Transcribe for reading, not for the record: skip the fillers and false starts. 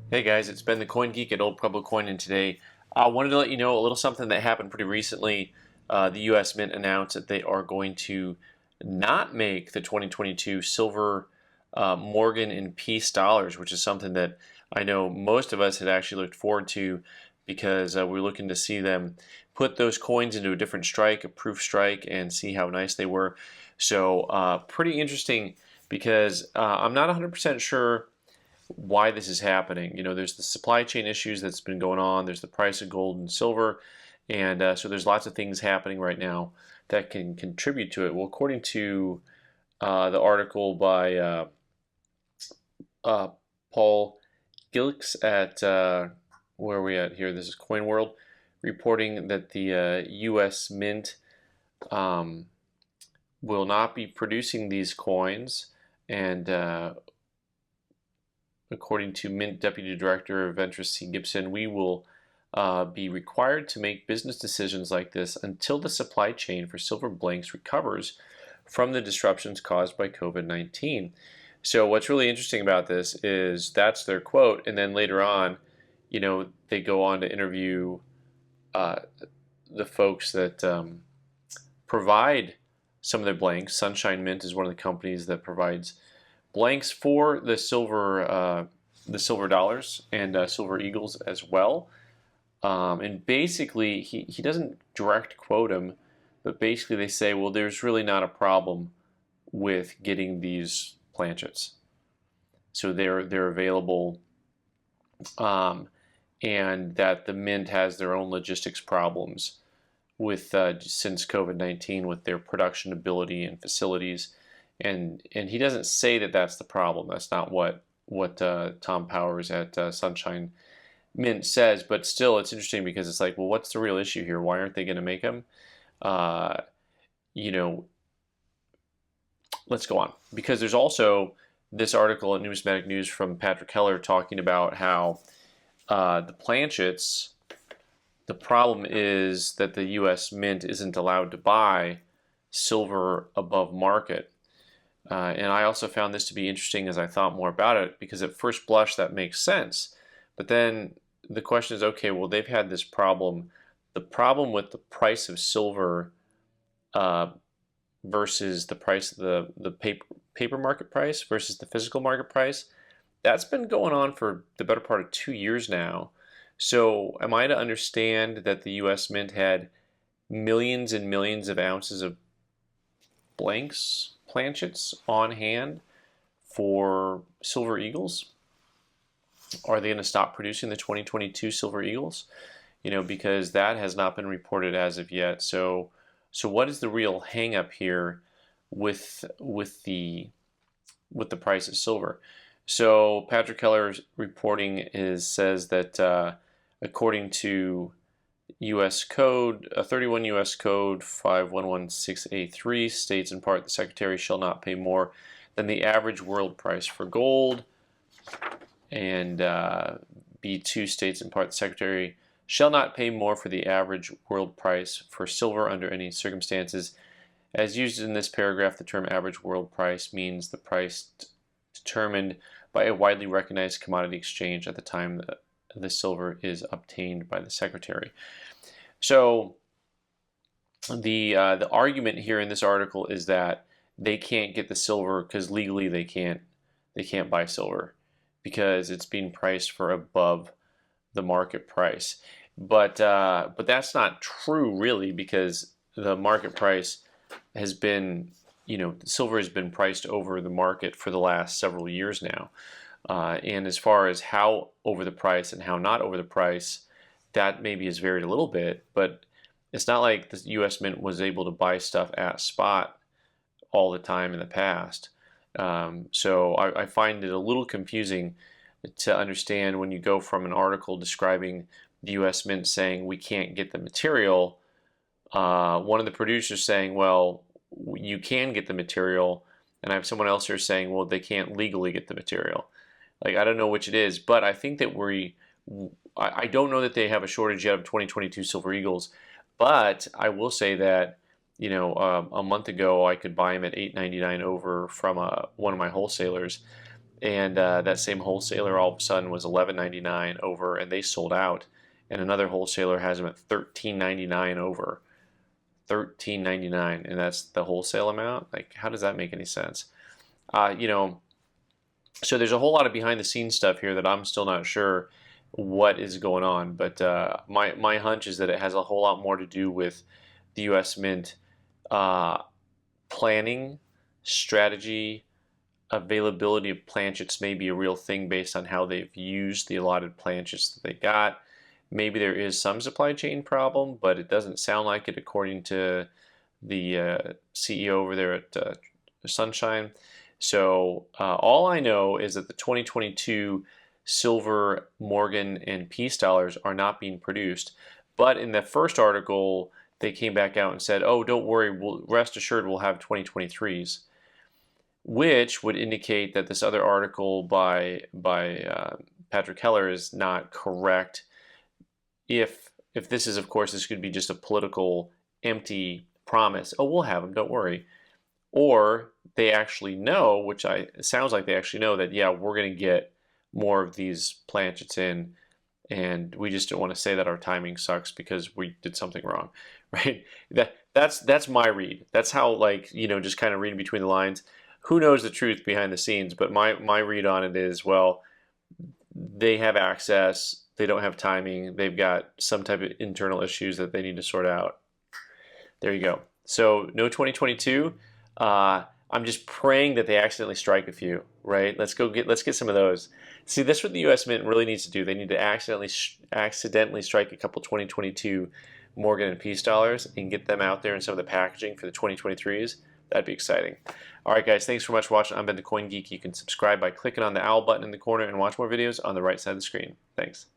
Hey guys, it's Ben the Coin Geek at Old Pueblo Coin, and today I wanted to let you know a little something that happened pretty recently. The U.S. Mint announced that they are going to not make the 2022 silver Morgan and Peace dollars, which is something that I know most of us had actually looked forward to because we're looking to see them put those coins into a different strike, a proof strike, and see how nice they were. So pretty interesting because I'm not 100% sure why this is happening. There's the supply chain issues that's been going on. There's the price of gold and silver, and so there's lots of things happening right now that can contribute to it. Well, according to the article by uh, Paul Gilks at where are we at here? This is Coin World, reporting that the U.S. Mint um, will not be producing these coins, and according to Mint Deputy Director Ventress C. Gibson, we will be required to make business decisions like this until the supply chain for silver blanks recovers from the disruptions caused by COVID-19. So what's really interesting about this is that's their quote, and then later on, they go on to interview uh, the folks that provide some of their blanks. Sunshine Mint is one of the companies that provides blanks for the silver dollars and silver eagles as well. And basically, he doesn't direct quote him, but basically they say, well, there's really not a problem with getting these planchets, so they're available, and that the mint has their own logistics problems with since COVID-19 with their production ability and facilities. And he doesn't say that that's the problem. That's not what Tom Powers at Sunshine Mint says. But still, it's interesting because it's like, well, what's the real issue here? Why aren't they going to make them? Uh, you know, let's go on, because there's also this article at Numismatic News from Patrick Heller talking about how the planchets. The problem is that the U.S. Mint isn't allowed to buy silver above market. And I also found this to be interesting as I thought more about it, because at first blush that makes sense. But then the question is, okay, well, they've had this problem. The problem with the price of silver uh, versus the price of the paper market price versus the physical market price, that's been going on for the better part of 2 years now. So am I to understand that the U.S. Mint had millions and millions of ounces of blanks, planchets on hand for Silver Eagles? Are they going to stop producing the 2022 Silver Eagles? Because that has not been reported as of yet. So what is the real hang up here with the price of silver? So Patrick Keller's reporting says that according to U.S. Code, 31 U.S. Code 5116A3 states in part the Secretary shall not pay more than the average world price for gold, and B2 states in part the Secretary shall not pay more for the average world price for silver under any circumstances. As used in this paragraph, the term average world price means the price determined by a widely recognized commodity exchange at the time the silver is obtained by the Secretary. So the argument here in this article is that they can't get the silver because legally they can't buy silver because it's being priced for above the market price. But that's not true really, because the market price has been, silver has been priced over the market for the last several years now. And as far as how over the price and how not over the price, that maybe has varied a little bit, but it's not like the U.S. Mint was able to buy stuff at spot all the time in the past. So I find it a little confusing to understand when you go from an article describing the U.S. Mint saying we can't get the material, one of the producers saying, well, you can get the material, and I have someone else here saying, well, they can't legally get the material. Like, I don't know which it is, but I think that I don't know that they have a shortage yet of 2022 Silver Eagles, but I will say that, a month ago I could buy them at $8.99 over from one of my wholesalers, and that same wholesaler all of a sudden was $11.99 over, and they sold out. And another wholesaler has them at $13.99 over. $13.99, and that's the wholesale amount. Like, how does that make any sense? You know, so there's a whole lot of behind the scenes stuff here that I'm still not sure what is going on. But my hunch is that it has a whole lot more to do with the U.S. Mint planning, strategy, availability of planchets may be a real thing based on how they've used the allotted planchets that they got. Maybe there is some supply chain problem, but it doesn't sound like it according to the CEO over there at Sunshine. So all I know is that the 2022 silver, Morgan, and Peace dollars are not being produced. But in the first article, they came back out and said, oh, don't worry, rest assured we'll have 2023s, which would indicate that this other article by Patrick Heller is not correct. If this is, of course, this could be just a political empty promise. Oh, we'll have them, don't worry. Or they actually know, which it sounds like they actually know that, yeah, we're going to get more of these planchets in, and we just don't want to say that our timing sucks because we did something wrong, right? That's my read. That's how, like, you know, just kind of reading between the lines. Who knows the truth behind the scenes? But my read on it is, well, they have access. They don't have timing. They've got some type of internal issues that they need to sort out. There you go. So no 2022. I'm just praying that they accidentally strike a few, right? Let's get some of those. See, that's what the U.S. Mint really needs to do. They need to accidentally strike a couple 2022 Morgan and Peace dollars and get them out there in some of the packaging for the 2023s. That'd be exciting. All right, guys, thanks so much for watching. I've been the Coin Geek. You can subscribe by clicking on the owl button in the corner and watch more videos on the right side of the screen. Thanks.